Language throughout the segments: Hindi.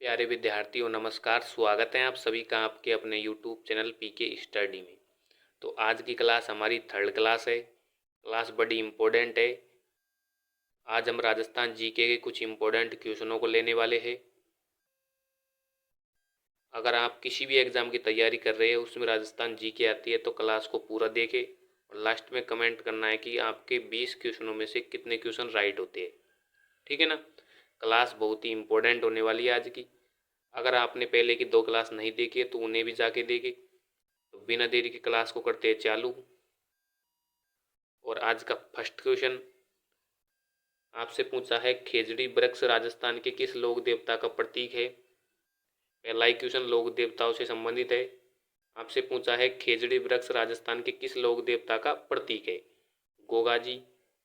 प्यारे विद्यार्थियों नमस्कार। स्वागत है आप सभी का आपके अपने यूट्यूब चैनल पीके स्टडी में। तो आज की क्लास हमारी थर्ड क्लास है। क्लास बड़ी इम्पोर्टेंट है। आज हम राजस्थान जीके के कुछ इम्पोर्टेंट क्वेश्चनों को लेने वाले हैं। अगर आप किसी भी एग्ज़ाम की तैयारी कर रहे हैं उसमें राजस्थान जीके आती है तो क्लास को पूरा देखें और लास्ट में कमेंट करना है कि आपके 20 क्वेश्चनों में से कितने क्वेश्चन राइट होते हैं। ठीक है ना। क्लास बहुत ही इम्पोर्टेंट होने वाली है आज की। अगर आपने पहले की 2 क्लास नहीं देखी है तो उन्हें भी जाके देखें। तो बिना देरी की क्लास को करते हैं चालू। और आज का फर्स्ट क्वेश्चन आपसे पूछा है, खेजड़ी वृक्ष राजस्थान के किस लोक देवता का प्रतीक है। पहला ही क्वेश्चन लोक देवताओं से संबंधित है। आपसे पूछा है, खेजड़ी वृक्ष राजस्थान के किस लोक देवता का प्रतीक है। गोगा जी,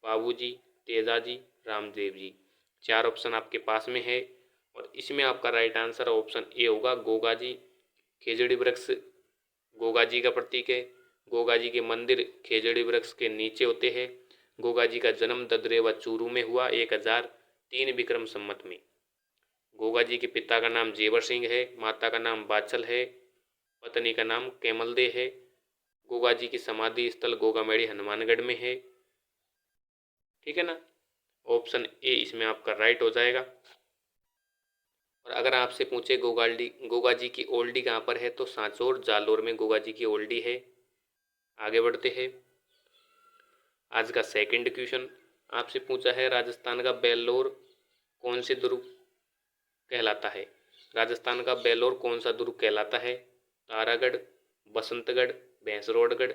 बाबू जी, तेजा जी, रामदेव जी। 4 ऑप्शन आपके पास में है और इसमें आपका राइट आंसर ऑप्शन ए होगा, गोगा जी। खेजड़ी वृक्ष गोगा जी का प्रतीक है। गोगा जी के मंदिर खेजड़ी वृक्ष के नीचे होते हैं। गोगा जी का जन्म ददरे व चूरू में हुआ 1003 विक्रम संवत में। गोगा जी के पिता का नाम जेवर सिंह है, माता का नाम बाचल है, पत्नी का नाम केमलदे है। गोगा जी की समाधि स्थल गोगामेड़ी हनुमानगढ़ में है। ठीक है ना। ऑप्शन ए इसमें आपका राइट हो जाएगा। और अगर आपसे पूछे गोगा जी की ओल्डी कहाँ पर है तो सांचौर जालोर में गोगा जी की ओल्डी है। आगे बढ़ते हैं। आज का सेकंड क्वेश्चन आपसे पूछा है, राजस्थान का बेल्लोर कौन से दुर्ग कहलाता है। राजस्थान का बेल्लोर कौन सा दुर्ग कहलाता है। तारागढ़, बसंतगढ़, भैंसरोडगढ़,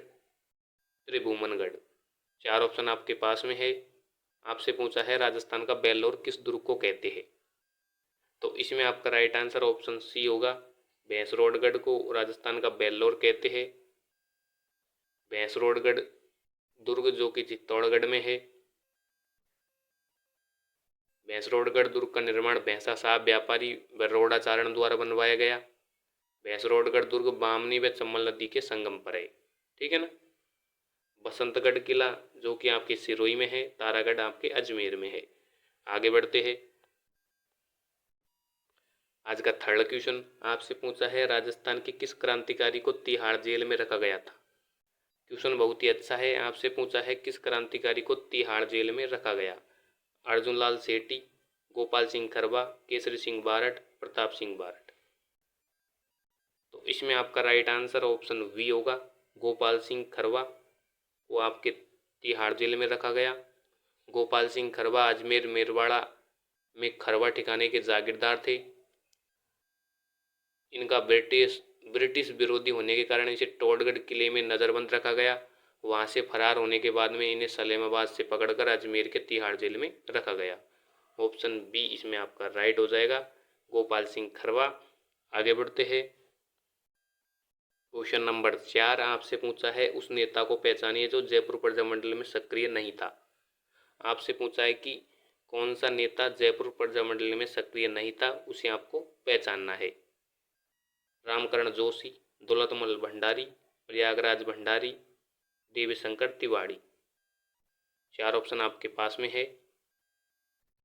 त्रिभुवनगढ़। 4 ऑप्शन आपके पास में है। आपसे पूछा है, राजस्थान का बेल्लोर किस दुर्ग को कहते हैं। तो इसमें आपका राइट आंसर ऑप्शन सी होगा। भैंसरोडगढ़ को राजस्थान का बेल्लोर कहते हैं। भैंसरोडगढ़ दुर्ग जो कि चित्तौड़गढ़ में है। भैंसरोडगढ़ दुर्ग का निर्माण भैंसा साहब व्यापारी बरोड़ाचारण द्वारा बनवाया गया। भैंसरोडगढ़ दुर्ग बामनी व चम्बल नदी के संगम पर है। ठीक है ना। बसंतगढ़ किला जो कि आपके सिरोही में है। तारागढ़ आपके अजमेर में है। आगे बढ़ते हैं। आज का थर्ड क्वेश्चन आपसे पूछा है, राजस्थान के किस क्रांतिकारी को तिहाड़ जेल में रखा गया था। क्वेश्चन बहुत ही अच्छा है। आपसे पूछा है, किस क्रांतिकारी को तिहाड़ जेल में रखा गया। अर्जुन लाल सेठी, गोपाल सिंह खरबा, केसरी सिंह बारठ, प्रताप सिंह बारठ। तो इसमें आपका राइट आंसर ऑप्शन वी होगा। गोपाल सिंह खरबा को आपके तिहाड़ जेल में रखा गया। गोपाल सिंह खरबा अजमेर मेरवाड़ा में खरबा ठिकाने के जागीरदार थे। इनका ब्रिटिश विरोधी होने के कारण इसे टोडगढ़ किले में नज़रबंद रखा गया। वहां से फरार होने के बाद में इन्हें सलेमाबाद से पकड़कर अजमेर के तिहाड़ जेल में रखा गया। ऑप्शन बी इसमें आपका राइट हो जाएगा, गोपाल सिंह खरबा। आगे बढ़ते हैं। क्वेश्चन नंबर 4 आपसे पूछा है, उस नेता को पहचानिए जो जयपुर प्रजामंडल में सक्रिय नहीं था। आपसे पूछा है कि कौन सा नेता जयपुर प्रजामंडल में सक्रिय नहीं था, उसे आपको पहचानना है। रामकरण जोशी, दौलतमल भंडारी, प्रयागराज भंडारी, देवीशंकर तिवाड़ी। 4 ऑप्शन आपके पास में है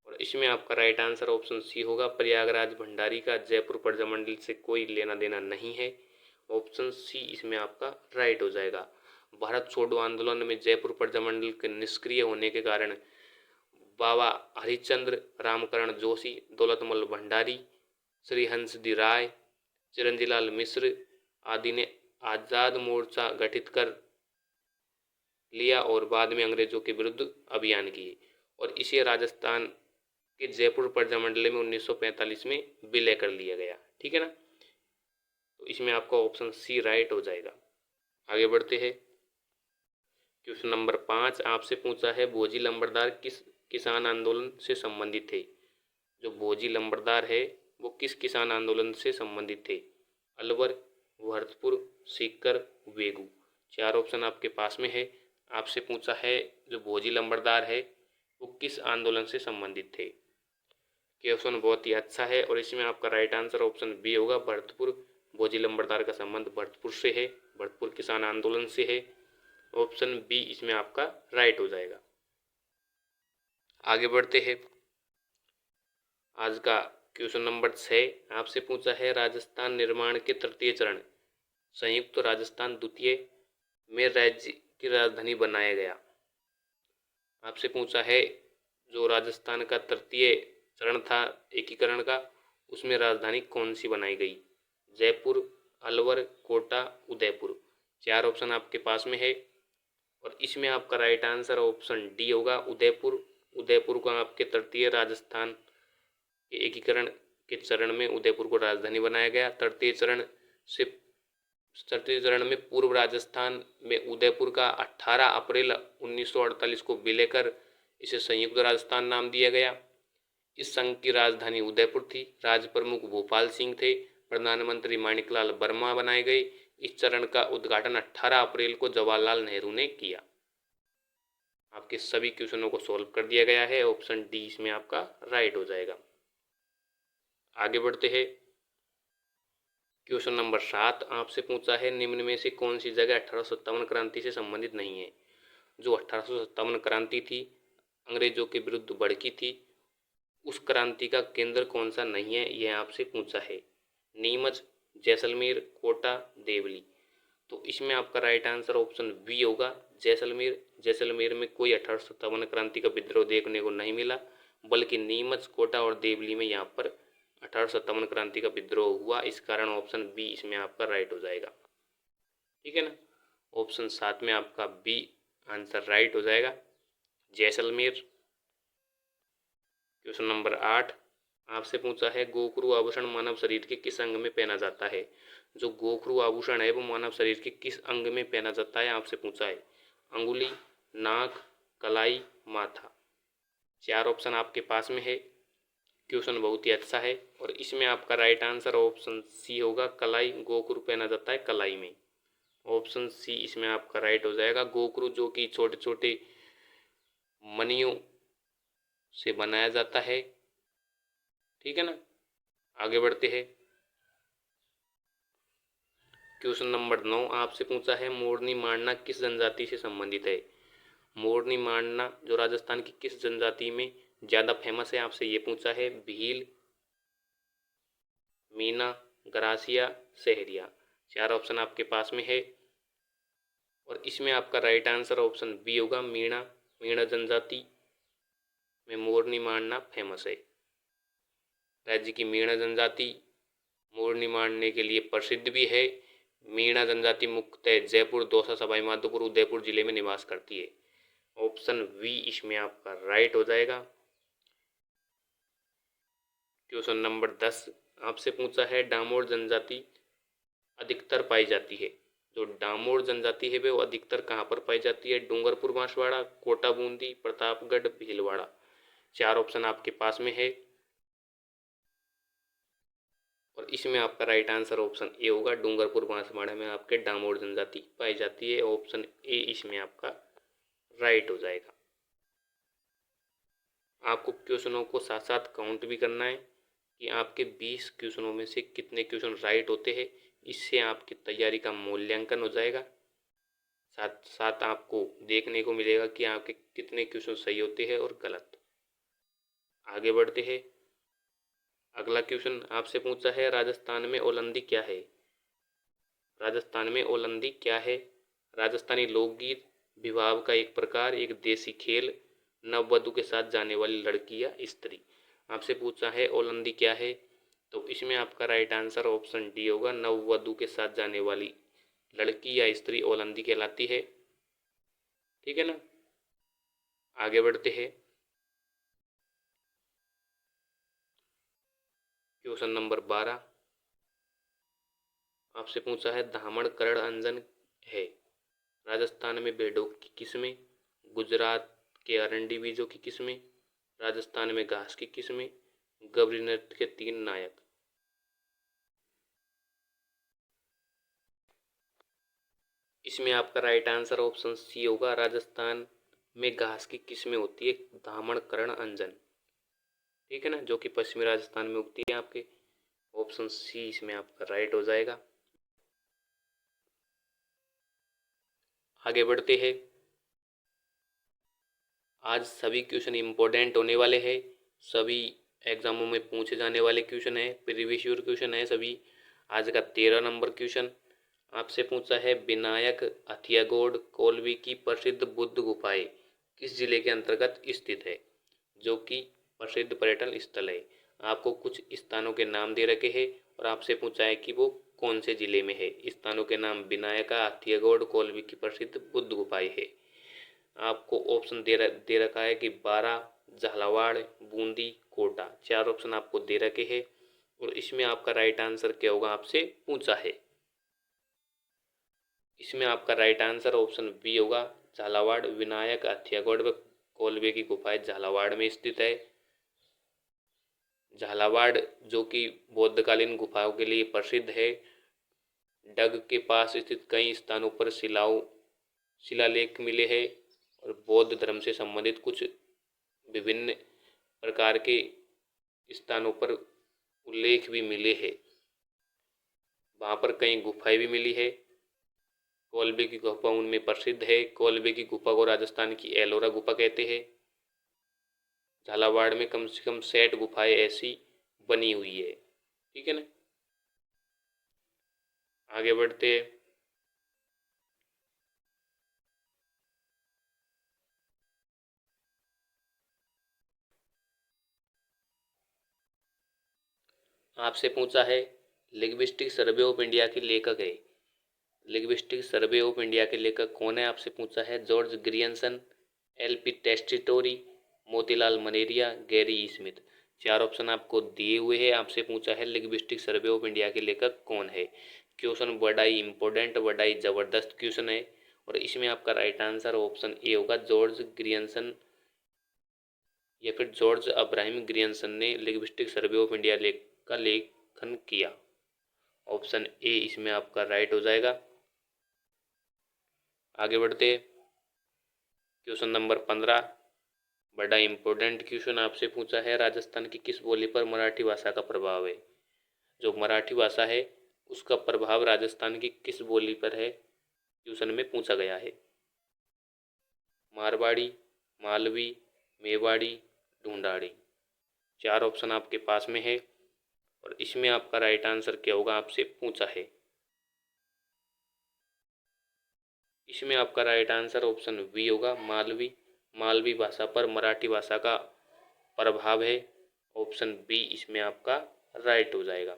और इसमें आपका राइट आंसर ऑप्शन सी होगा। प्रयागराज भंडारी का जयपुर प्रजामंडल से कोई लेना देना नहीं है। ऑप्शन सी इसमें आपका राइट हो जाएगा। भारत छोड़ो आंदोलन में जयपुर प्रजामंडल के निष्क्रिय होने के कारण बाबा हरिश्चंद्र, रामकरण जोशी, दौलतमल भंडारी, श्री हंसदी राय, चिरंजीलाल मिश्र आदि ने आज़ाद मोर्चा गठित कर लिया और बाद में अंग्रेजों के विरुद्ध अभियान किए और इसे राजस्थान के जयपुर प्रजामंडल में 1945 में विलय कर लिया गया। ठीक है ना। तो इसमें आपका ऑप्शन सी राइट हो जाएगा। आगे बढ़ते हैं। क्वेश्चन नंबर 5 आपसे पूछा है, भोजी लंबरदार किस किसान आंदोलन से संबंधित थे। जो भोजी लंबरदार है वो किस किसान आंदोलन से संबंधित थे। अलवर, भरतपुर, सीकर, वेगू। 4 ऑप्शन आपके पास में है। आपसे पूछा है जो भोजी लंबरदार है वो किस आंदोलन से संबंधित थे। क्वेश्चन बहुत ही अच्छा है और इसमें आपका राइट आंसर ऑप्शन बी होगा, भरतपुर। भोजी लंबरदार का संबंध भरतपुर से है, भरतपुर किसान आंदोलन से है। ऑप्शन बी इसमें आपका राइट हो जाएगा। आगे बढ़ते हैं। आज का क्वेश्चन नंबर 6 आपसे पूछा है राजस्थान निर्माण के तृतीय चरण संयुक्त राजस्थान द्वितीय में राज्य की राजधानी बनाया गया। आपसे पूछा है जो राजस्थान का तृतीय चरण था एकीकरण का, उसमें राजधानी कौन सी बनाई गई? जयपुर, अलवर, कोटा, उदयपुर। 4 ऑप्शन आपके पास में है और इसमें आपका राइट आंसर ऑप्शन डी होगा, उदयपुर। उदयपुर को आपके तृतीय राजस्थान के एकीकरण के चरण में उदयपुर को राजधानी बनाया गया। तृतीय चरण में पूर्व राजस्थान में उदयपुर का 18 अप्रैल 1948 को विलय कर इसे संयुक्त राजस्थान नाम दिया गया। इस संघ की राजधानी उदयपुर थी। राज्य प्रमुख भोपाल सिंह थे। प्रधानमंत्री माणिकलाल वर्मा बनाए गए। इस चरण का उद्घाटन 18 अप्रैल को जवाहरलाल नेहरू ने किया। आपके सभी क्वेश्चनों को सॉल्व कर दिया गया है। ऑप्शन डी इसमें आपका राइट हो जाएगा। आगे बढ़ते हैं। क्वेश्चन नंबर 7 आपसे पूछा है निम्न में से कौन सी जगह 1857 क्रांति से संबंधित नहीं है? जो 1857 क्रांति थी अंग्रेजों के विरुद्ध भड़की थी, उस क्रांति का केंद्र कौन सा नहीं है, यह आपसे पूछा है। नीमच, जैसलमेर, कोटा, देवली। तो इसमें आपका राइट आंसर ऑप्शन बी होगा, जैसलमेर। जैसलमेर में कोई 1857 क्रांति का विद्रोह देखने को नहीं मिला, बल्कि नीमच, कोटा और देवली में यहाँ पर 1857 क्रांति का विद्रोह हुआ। इस कारण ऑप्शन बी इसमें आपका राइट हो जाएगा। ठीक है ना। ऑप्शन 7 में आपका बी आंसर राइट हो जाएगा, जैसलमेर। क्वेश्चन नंबर 8 आपसे पूछा है गोखरू आभूषण मानव शरीर के किस अंग में पहना जाता है? जो गोखरू आभूषण है वो मानव शरीर के किस अंग में पहना जाता है, आपसे पूछा है। अंगुली, नाक, कलाई, माथा। 4 ऑप्शन आपके पास में है। क्वेश्चन बहुत ही अच्छा है और इसमें आपका राइट आंसर ऑप्शन सी होगा, कलाई। गोखरू पहना जाता है कलाई में। ऑप्शन सी इसमें आपका राइट हो जाएगा। गोखरू जो कि छोटे छोटे मणियों से बनाया जाता है। ठीक है ना। आगे बढ़ते हैं। क्वेश्चन नंबर 9 आपसे पूछा है मोरनी मांडना किस जनजाति से संबंधित है? मोरनी मांडना जो राजस्थान की किस जनजाति में ज़्यादा फेमस है, आपसे ये पूछा है। भील, मीना, गरासिया, सहरिया। 4 ऑप्शन आपके पास में है और इसमें आपका राइट आंसर ऑप्शन बी होगा, मीणा। मीणा जनजाति में मोरनी मांडना फेमस है। राज्य की मीणा जनजाति मोरनी मांडने के लिए प्रसिद्ध भी है। मीणा जनजाति मुख्यतः जयपुर, दौसा, सवाई माधोपुर, उदयपुर जिले में निवास करती है। ऑप्शन वी इसमें आपका राइट हो जाएगा। क्वेश्चन नंबर 10 आपसे पूछा है डामोर जनजाति अधिकतर पाई जाती है। जो डामोर जनजाति है वो अधिकतर कहाँ पर पाई जाती है? डूंगरपुर, बांसवाड़ा, कोटा, बूंदी, प्रतापगढ़, भीलवाड़ा। 4 ऑप्शन आपके पास में है और इसमें आपका राइट आंसर ऑप्शन ए होगा, डूंगरपुर, बांसवाड़ा में आपके डामोर जनजाति पाई जाती है। ऑप्शन ए इसमें आपका राइट हो जाएगा। आपको क्वेश्चनों को साथ साथ काउंट भी करना है कि आपके 20 क्वेश्चनों में से कितने क्वेश्चन राइट होते हैं। इससे आपकी तैयारी का मूल्यांकन हो जाएगा। साथ साथ आपको देखने को मिलेगा कि आपके कितने क्वेश्चन सही होते हैं और गलत। आगे बढ़ते हैं। अगला क्वेश्चन आपसे पूछा है राजस्थान में ओलंदी क्या है? राजस्थान में ओलंदी क्या है? राजस्थानी लोकगीत, विवाह का एक प्रकार, एक देसी खेल, नववधु के साथ जाने वाली लड़की या स्त्री। आपसे पूछा है ओलंदी क्या है, तो इसमें आपका राइट आंसर ऑप्शन डी होगा, नववधु के साथ जाने वाली लड़की या स्त्री ओलंदी कहलाती है। ठीक है ना। आगे बढ़ते हैं। क्वेश्चन नंबर 12 आपसे पूछा है धामण करण अंजन है राजस्थान में भेड़ों की किस्में, गुजरात के अरंडी बीजों की किस्में, राजस्थान में घास की किस्में, गबरी नृत्य के 3 नायक। इसमें आपका राइट आंसर ऑप्शन सी होगा, राजस्थान में घास की किस्में होती है धामण करण अंजन। ठीक है ना, जो कि पश्चिमी राजस्थान में उगती है आपके। ऑप्शन सी इसमें आपका राइट हो जाएगा। आगे बढ़ते हैं। आज सभी क्वेश्चन इंपॉर्टेंट होने वाले हैं। सभी एग्जामों में पूछे जाने वाले क्वेश्चन है, प्रीवियस ईयर क्वेश्चन है सभी। आज का 13 नंबर क्वेश्चन आपसे पूछा है, विनायक हथियागोड़ कोलवी की प्रसिद्ध बुद्ध गुफाएं किस जिले के अंतर्गत स्थित है, जो कि प्रसिद्ध पर्यटन स्थल है। आपको कुछ स्थानों के नाम दे रखे हैं और आपसे पूछा है कि वो कौन से जिले में है। स्थानों के नाम विनायका, हथियागोड़, कोलवी की प्रसिद्ध बुद्ध गुफाएं है। आपको ऑप्शन दे रखा है कि बारा, झालावाड़, बूंदी, कोटा। चार ऑप्शन आपको दे रखे हैं और इसमें आपका राइट आंसर क्या होगा आपसे पूछा है। इसमें आपका राइट आंसर ऑप्शन बी होगा, झालावाड़। विनायक हथियागोड़ व कोलवे की गुफाएं झालावाड़ में स्थित है। झालावाड़ जो कि बौद्धकालीन गुफाओं के लिए प्रसिद्ध है। डग के पास स्थित कई स्थानों पर शिलालेख मिले हैं और बौद्ध धर्म से संबंधित कुछ विभिन्न प्रकार के स्थानों पर उल्लेख भी मिले हैं। वहाँ पर कई गुफाएं भी मिली है। कोलबे की गुफा उनमें प्रसिद्ध है। कोलबे की गुफा को राजस्थान की एलोरा गुफा कहते हैं। झालावाड़ में कम से कम 60 गुफाएं ऐसी बनी हुई है। ठीक है ना। आगे बढ़ते हैं। आपसे पूछा है, लिंग्विस्टिक सर्वे ऑफ इंडिया के लेखक है। लिंग्विस्टिक सर्वे ऑफ इंडिया के लेखक कौन है आपसे पूछा है। George Grierson, L P. Tessitori, Motilal Menaria, Gary Smith. चार ऑप्शन आपको दिए हुए हैं। आपसे पूछा है लिंग्विस्टिक सर्वे ऑफ इंडिया के लेखक कौन है। क्वेश्चन बड़ा ही इंपॉर्टेंट, बड़ा ही जबरदस्त क्वेश्चन है और इसमें आपका राइट आंसर ऑप्शन ए होगा, जॉर्ज ग्रियर्सन या फिर जॉर्ज अब्राहम ग्रियर्सन ने लिंग्विस्टिक सर्वे ऑफ इंडिया का लेखन किया। ऑप्शन ए इसमें आपका राइट हो जाएगा। आगे बढ़ते। क्वेश्चन नंबर 15, बड़ा इंपॉर्टेंट क्वेश्चन आपसे पूछा है, राजस्थान की किस बोली पर मराठी भाषा का प्रभाव है। जो मराठी भाषा है उसका प्रभाव राजस्थान की किस बोली पर है, क्वेश्चन में पूछा गया है। मारवाड़ी, मालवी, मेवाड़ी, ढूंढाड़ी। चार ऑप्शन आपके पास में है और इसमें आपका राइट आंसर क्या होगा आपसे पूछा है। इसमें आपका राइट आंसर ऑप्शन बी होगा, मालवी। मालवी भाषा पर मराठी भाषा का प्रभाव है। ऑप्शन बी इसमें आपका राइट हो जाएगा।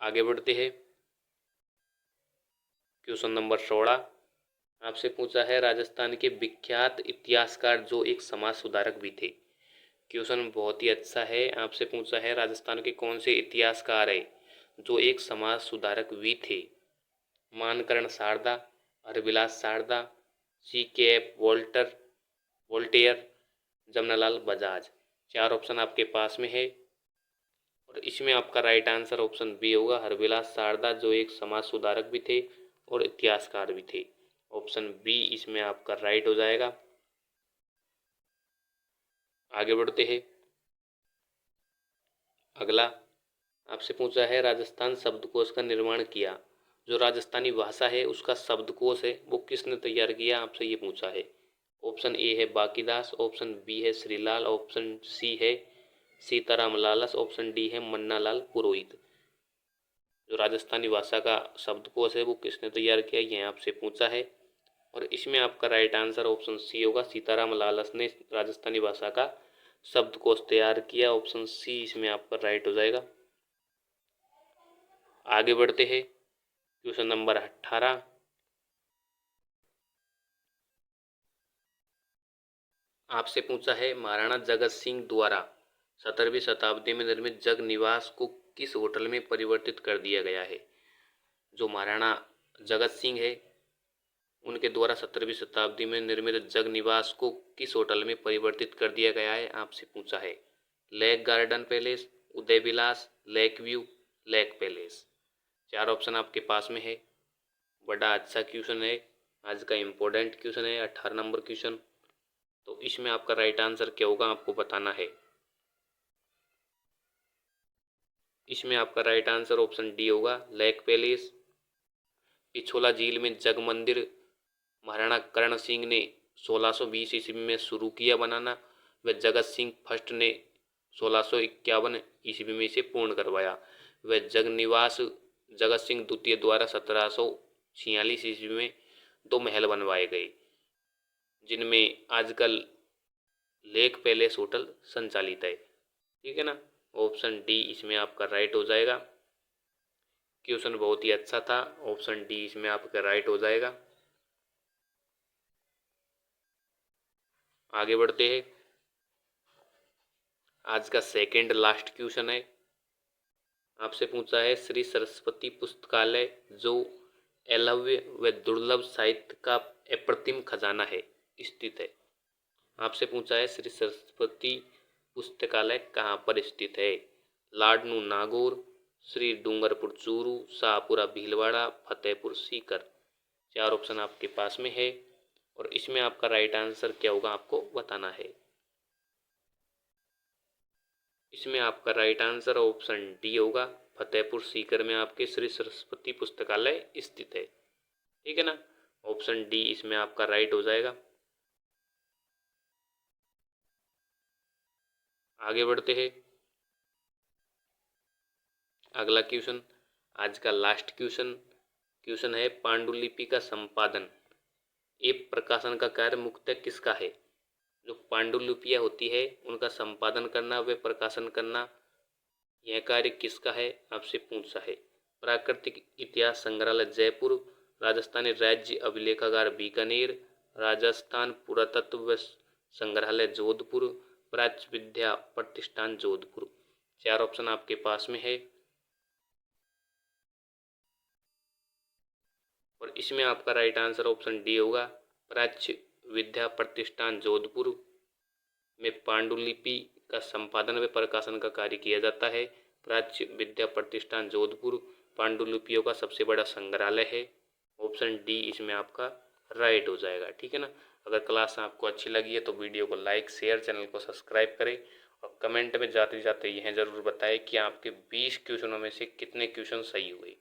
आगे बढ़ते हैं। क्वेश्चन नंबर 16 आपसे पूछा है, राजस्थान के विख्यात इतिहासकार जो एक समाज सुधारक भी थे। क्वेश्चन बहुत ही अच्छा है। आपसे पूछा है, राजस्थान के कौन से इतिहासकार है जो एक समाज सुधारक भी थे। मानकरण शारदा, हरविलास शारदा, C.K.F. वोल्टेयर, जमनालाल बजाज। चार ऑप्शन आपके पास में है और इसमें आपका राइट आंसर ऑप्शन बी होगा, हरविलास शारदा जो एक समाज सुधारक भी थे और इतिहासकार भी थे। ऑप्शन बी इसमें आपका राइट हो जाएगा। आगे बढ़ते हैं। अगला आपसे पूछा है, राजस्थान शब्दकोश का निर्माण किया। जो राजस्थानी भाषा है उसका शब्दकोश है वो किसने तैयार किया, आपसे ये पूछा है। ऑप्शन ए है बाकीदास, ऑप्शन बी है श्रीलाल, ऑप्शन सी है सीताराम लालस, ऑप्शन डी है मन्नालाल पुरोहित। जो राजस्थानी भाषा का शब्दकोश है वो किसने तैयार किया, ये आपसे पूछा है और इसमें आपका राइट आंसर ऑप्शन सी होगा, सीताराम लालस ने राजस्थानी भाषा का शब्दकोश तैयार किया। ऑप्शन सी इसमें आपका राइट हो जाएगा। आगे बढ़ते हैं। क्वेश्चन नंबर 18 आपसे पूछा है, महाराणा जगत सिंह द्वारा 17वीं शताब्दी में निर्मित जग निवास को किस होटल में परिवर्तित कर दिया गया है। जो महाराणा जगत सिंह है उनके द्वारा 17वीं शताब्दी में निर्मित जग निवास को किस होटल में परिवर्तित कर दिया गया है, आपसे पूछा है। लेक गार्डन पैलेस, उदय विलास, लेक व्यू, लेक पैलेस। चार ऑप्शन आपके पास में है। बड़ा अच्छा क्वेश्चन है, आज का इम्पोर्टेंट क्वेश्चन है, 18 नंबर क्वेश्चन। तो इसमें आपका राइट आंसर क्या होगा आपको बताना है। इसमें आपका राइट आंसर ऑप्शन डी होगा, लेक पैलेस। पिछोला झील में जग मंदिर महाराणा करण सिंह ने 1620 ईस्वी में शुरू किया बनाना। वह जगत सिंह फर्स्ट ने 1651 ईस्वी में इसे पूर्ण करवाया। वह जगनिवास जगत सिंह द्वितीय द्वारा 1746 ईस्वी में 2 महल बनवाए गए, जिनमें आजकल लेक पैलेस होटल संचालित है। ठीक है ना, ऑप्शन डी इसमें आपका राइट हो जाएगा। क्वेश्चन बहुत ही अच्छा था, ऑप्शन डी इसमें आपका राइट हो जाएगा। आगे बढ़ते हैं। आज का सेकंड लास्ट क्वेश्चन है, आपसे पूछा है श्री सरस्वती पुस्तकालय जो एलव्य व दुर्लभ साहित्य का अप्रतिम खजाना है स्थित है। आपसे पूछा है श्री सरस्वती पुस्तकालय कहाँ पर स्थित है? लाडनू नागौर, श्री डूंगरपुर चूरू, शाहपुरा भीलवाड़ा, फतेहपुर सीकर। 4 ऑप्शन आपके पास में है और इसमें आपका राइट आंसर क्या होगा आपको बताना है। इसमें आपका राइट आंसर ऑप्शन डी होगा, फतेहपुर सीकर में आपके श्री सरस्वती पुस्तकालय स्थित है। ठीक है ना, ऑप्शन डी इसमें आपका राइट हो जाएगा। आगे बढ़ते हैं। अगला क्वेश्चन, आज का लास्ट क्वेश्चन है पांडुलिपि का संपादन एवं प्रकाशन का कार्य मुख्यतः किसका है? जो पांडुलिपियाँ होती है उनका संपादन करना व प्रकाशन करना, यह कार्य किसका है आपसे पूछा है। प्राकृतिक इतिहास संग्रहालय जयपुर, राजस्थानी राज्य अभिलेखागार बीकानेर, राजस्थान पुरातत्व संग्रहालय जोधपुर, प्राच्य विद्या प्रतिष्ठान जोधपुर। 4 ऑप्शन आपके पास में है और इसमें आपका राइट आंसर ऑप्शन डी होगा, प्राच्य विद्या प्रतिष्ठान जोधपुर में पांडुलिपि का संपादन व प्रकाशन का कार्य किया जाता है। प्राच्य विद्या प्रतिष्ठान जोधपुर पांडुलिपियों का सबसे बड़ा संग्रहालय है। ऑप्शन डी इसमें आपका राइट हो जाएगा। ठीक है ना, अगर क्लास आपको अच्छी लगी है तो वीडियो को लाइक शेयर चैनल को सब्सक्राइब करें और कमेंट में जाते जाते यह ज़रूर बताएं कि आपके 20 क्वेश्चनों में से कितने क्वेश्चन सही हुए।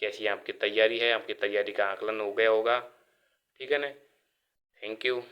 कैसी आपकी तैयारी है, आपकी तैयारी का आकलन हो गया होगा। ठीक है ना, थैंक यू।